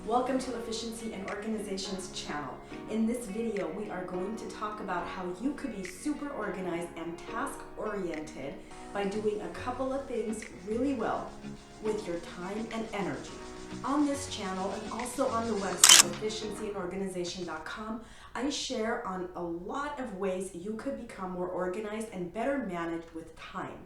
Welcome to Efficiency and Organization's channel. In this video, we are going to talk about how you could be super organized and task-oriented by doing a couple of things really well with your time and energy. On this channel and also on the website, efficiencyandorganization.com, I share on a lot of ways you could become more organized and better managed with time.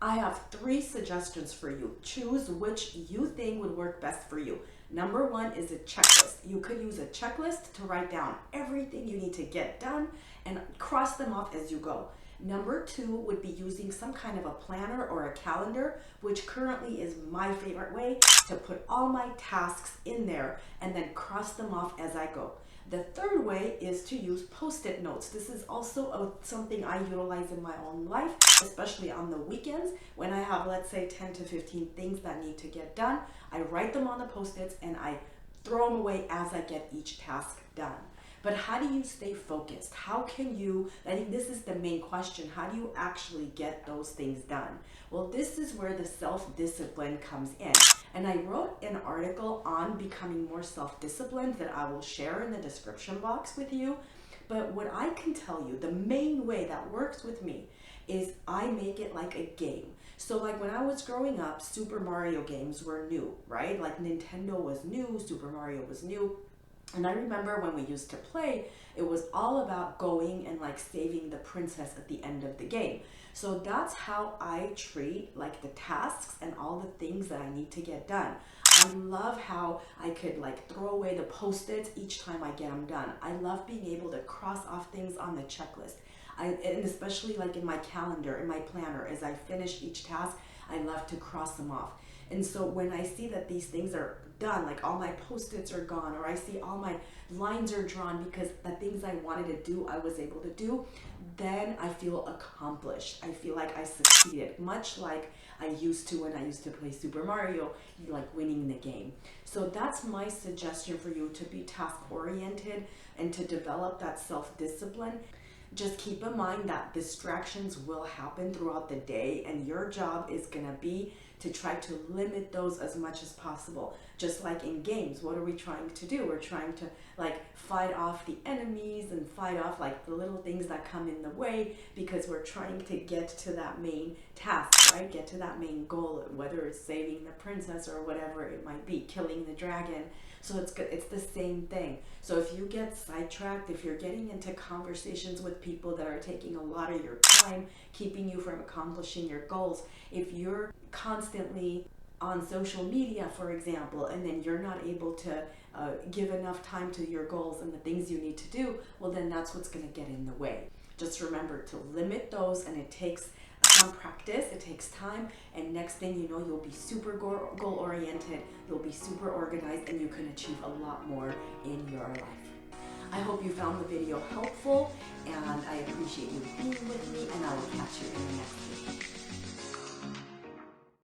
I have 3 suggestions for you. Choose which you think would work best for you. Number 1 is a checklist. You could use a checklist to write down everything you need to get done and cross them off as you go. Number 2 would be using some kind of a planner or a calendar, which currently is my favorite way to put all my tasks in there and then cross them off as I go. The third way is to use Post-it notes. This is also something I utilize in my own life, especially on the weekends when I have, let's say, 10 to 15 things that need to get done. I write them on the Post-its and I throw them away as I get each task done. But how do you stay focused? How can you, I think this is the main question, how do you actually get those things done? Well, this is where the self-discipline comes in. And I wrote an article on becoming more self-disciplined that I will share in the description box with you. But what I can tell you, the main way that works with me is I make it like a game. So like when I was growing up, Super Mario games were new, right? Like Nintendo was new, Super Mario was new. And I remember when we used to play, it was all about going and like saving the princess at the end of the game. So that's how I treat like the tasks and all the things that I need to get done. I love how I could like throw away the Post-its each time I get them done. I love being able to cross off things on the checklist. And especially like in my calendar, in my planner, as I finish each task, I love to cross them off. And so when I see that these things are done, like all my Post-its are gone, or I see all my lines are drawn because the things I wanted to do, I was able to do, then I feel accomplished. I feel like I succeeded, much like I used to when I used to play Super Mario, like winning the game. So that's my suggestion for you, to be task-oriented and to develop that self-discipline. Just keep in mind that distractions will happen throughout the day, and your job is going to be to try to limit those as much as possible. Just like in games, what are we trying to do? We're trying to like fight off the enemies and fight off like the little things that come in the way, because we're trying to get to that main task, right? Get to that main goal, whether it's saving the princess or whatever it might be, killing the dragon. So it's good. It's the same thing. So if you get sidetracked, if you're getting into conversations with people that are taking a lot of your time, keeping you from accomplishing your goals, if you're constantly on social media, for example, and then you're not able to give enough time to your goals and the things you need to do, well, then that's what's going to get in the way. Just remember to limit those, and it takes some practice, it takes time, and next thing you know, you'll be super goal-oriented, you'll be super organized, and you can achieve a lot more in your life. I hope you found the video helpful, and I appreciate you being with me, and I will catch you in the next video.